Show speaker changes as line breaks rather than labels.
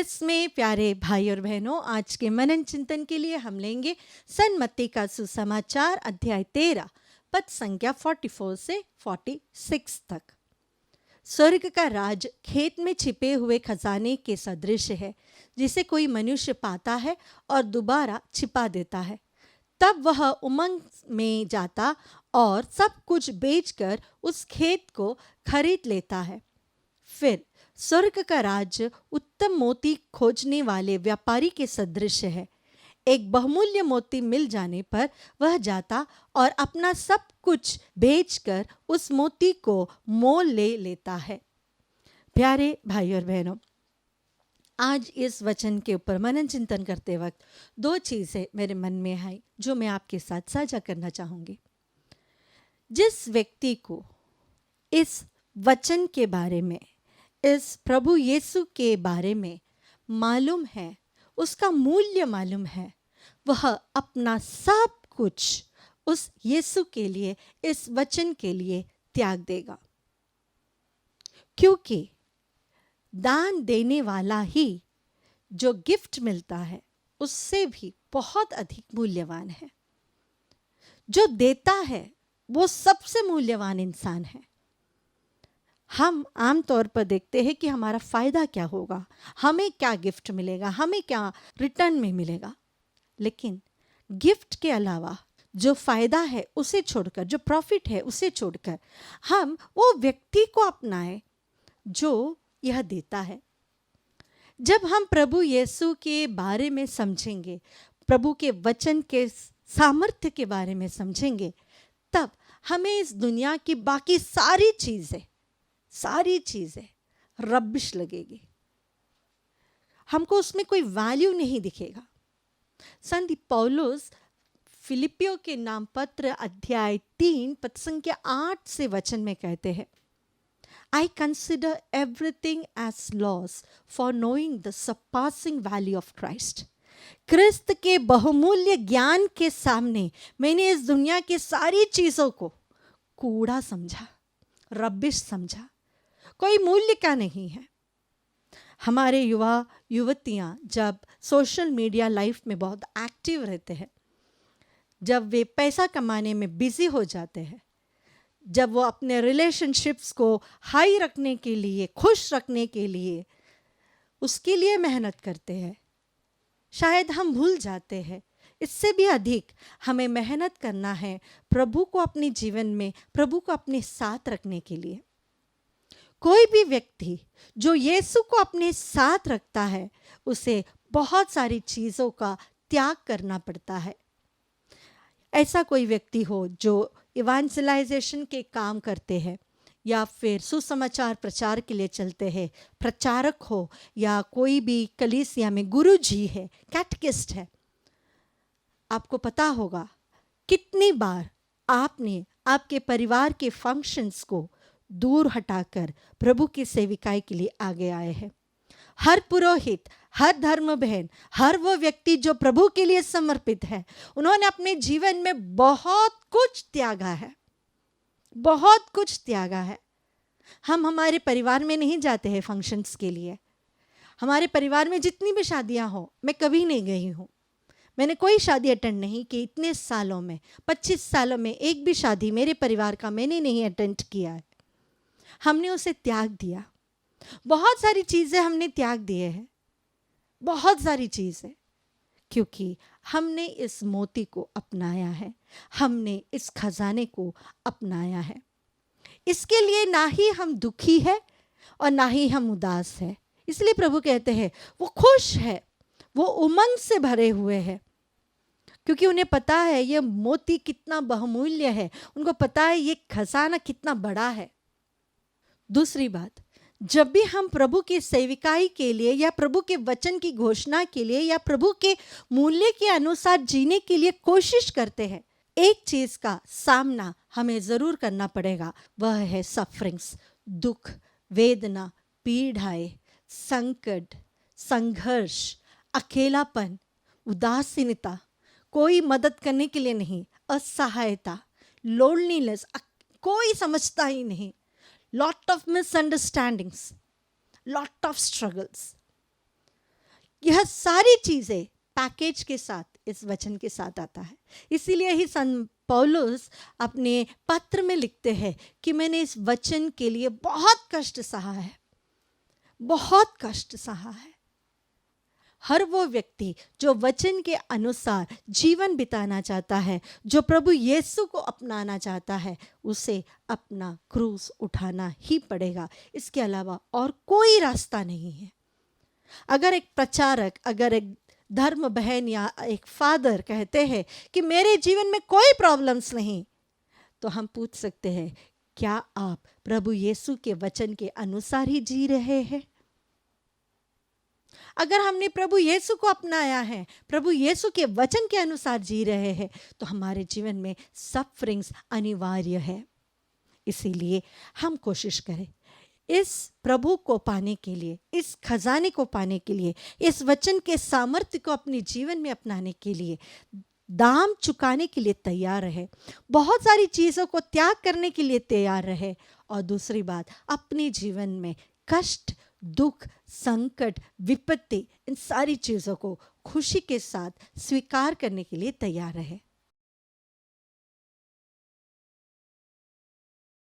जिसमें प्यारे भाई और बहनों आज के मनन चिंतन के लिए हम लेंगे सन मत्ती का सुसमाचार अध्याय 13 पद संख्या 44 से 46 तक। स्वर्ग का राज खेत में छिपे हुए खजाने के सदृश है, जिसे कोई मनुष्य पाता है और दोबारा छिपा देता है। तब वह उमंग में जाता और सब कुछ बेचकर उस खेत को खरीद लेता है। फिर स्वर्ग का राज्य उत्तम मोती खोजने वाले व्यापारी के सदृश है। एक बहुमूल्य मोती मिल जाने पर वह जाता और अपना सब कुछ बेचकर उस मोती को मोल ले लेता है। प्यारे भाई और बहनों, आज इस वचन के ऊपर मनन चिंतन करते वक्त दो चीज़ें मेरे मन में आई जो मैं आपके साथ साझा करना चाहूँगी। जिस व्यक्ति को इस वचन के बारे में, इस प्रभु यीशु के बारे में मालूम है, उसका मूल्य मालूम है, वह अपना सब कुछ उस यीशु के लिए, इस वचन के लिए त्याग देगा, क्योंकि दान देने वाला ही जो गिफ्ट मिलता है उससे भी बहुत अधिक मूल्यवान है। जो देता है वो सबसे मूल्यवान इंसान है। हम आमतौर पर देखते हैं कि हमारा फायदा क्या होगा, हमें क्या गिफ्ट मिलेगा, हमें क्या रिटर्न में मिलेगा। लेकिन गिफ्ट के अलावा जो फायदा है उसे छोड़कर, जो प्रॉफिट है उसे छोड़कर हम वो व्यक्ति को अपनाएं जो यह देता है। जब हम प्रभु यीशु के बारे में समझेंगे, प्रभु के वचन के सामर्थ्य के बारे में समझेंगे, तब हमें इस दुनिया की बाकी सारी चीज़ें रबिश लगेगी। हमको उसमें कोई वैल्यू नहीं दिखेगा। संत पौलुस फिलिपियों के नाम पत्र अध्याय 3 पद संख्या 8 से वचन में कहते हैं, I consider everything as loss for knowing the surpassing value of Christ. क्रिस्त के बहुमूल्य ज्ञान के सामने मैंने इस दुनिया की सारी चीज़ों को कूड़ा समझा, रबिश समझा, कोई मूल्य का नहीं है। हमारे युवा युवतियां जब सोशल मीडिया लाइफ में बहुत एक्टिव रहते हैं, जब वे पैसा कमाने में बिजी हो जाते हैं, जब वो अपने रिलेशनशिप्स को हाई रखने के लिए, खुश रखने के लिए, उसके लिए मेहनत करते हैं, शायद हम भूल जाते हैं इससे भी अधिक हमें मेहनत करना है प्रभु को अपने जीवन में, प्रभु को अपने साथ रखने के लिए। कोई भी व्यक्ति जो यीशु को अपने साथ रखता है उसे बहुत सारी चीज़ों का त्याग करना पड़ता है। ऐसा कोई व्यक्ति हो जो इवेंजलाइजेशन के काम करते हैं या फिर सुसमाचार प्रचार के लिए चलते हैं, प्रचारक हो या कोई भी कलीसिया में गुरुजी है, कैटकिस्ट है, आपको पता होगा कितनी बार आपने आपके परिवार के फंक्शंस को दूर हटाकर प्रभु की सेविकाई के लिए आगे आए हैं। हर पुरोहित, हर धर्म बहन, हर वो व्यक्ति जो प्रभु के लिए समर्पित है, उन्होंने अपने जीवन में बहुत कुछ त्यागा है, बहुत कुछ त्यागा है। हम हमारे परिवार में नहीं जाते हैं फंक्शंस के लिए। हमारे परिवार में जितनी भी शादियां हो, मैं कभी नहीं गई हूँ, मैंने कोई शादी अटेंड नहीं की इतने सालों में, 25 सालों में एक भी शादी मेरे परिवार का मैंने नहीं अटेंड किया है। हमने उसे त्याग दिया। बहुत सारी चीज़ें हमने त्याग दिए हैं, बहुत सारी चीज़ें, क्योंकि हमने इस मोती को अपनाया है, हमने इस खजाने को अपनाया है। इसके लिए ना ही हम दुखी है और ना ही हम उदास है। इसलिए प्रभु कहते हैं वो खुश है, वो उमंग से भरे हुए हैं, क्योंकि उन्हें पता है ये मोती कितना बहुमूल्य है, उनको पता है ये खजाना कितना बड़ा है। दूसरी बात, जब भी हम प्रभु की सेविकाई के लिए या प्रभु के वचन की घोषणा के लिए या प्रभु के मूल्य के अनुसार जीने के लिए कोशिश करते हैं, एक चीज का सामना हमें जरूर करना पड़ेगा, वह है सफरिंग्स, दुख, वेदना, पीड़ाएं, संकट, संघर्ष, अकेलापन, उदासीनता, कोई मदद करने के लिए नहीं, असहायता, लोनलीनेस, कोई समझता ही नहीं, lot of misunderstandings, lot of struggles. यह सारी चीजें पैकेज के साथ इस वचन के साथ आता है। इसीलिए ही संत पौलुस अपने पत्र में लिखते हैं कि मैंने इस वचन के लिए बहुत कष्ट सहा है, बहुत कष्ट सहा है। हर वो व्यक्ति जो वचन के अनुसार जीवन बिताना चाहता है, जो प्रभु यीशु को अपनाना चाहता है, उसे अपना क्रूस उठाना ही पड़ेगा। इसके अलावा और कोई रास्ता नहीं है। अगर एक प्रचारक, अगर एक धर्म बहन या एक फादर कहते हैं कि मेरे जीवन में कोई प्रॉब्लम्स नहीं, तो हम पूछ सकते हैं, क्या आप प्रभु यीशु के वचन के अनुसार ही जी रहे हैं? अगर हमने प्रभु यीशु को अपनाया है, प्रभु यीशु के वचन के अनुसार जी रहे हैं, तो हमारे जीवन में सफरिंग्स अनिवार्य है। इसीलिए हम कोशिश करें इस प्रभु को पाने के लिए, इस खजाने को पाने के लिए, इस वचन के सामर्थ्य को अपने जीवन में अपनाने के लिए दाम चुकाने के लिए तैयार रहे, बहुत सारी चीज़ों को त्याग करने के लिए तैयार रहे। और दूसरी बात, अपने जीवन में कष्ट, दुख, संकट, विपत्ति, इन सारी चीज़ों को खुशी के साथ स्वीकार करने के लिए तैयार रहे।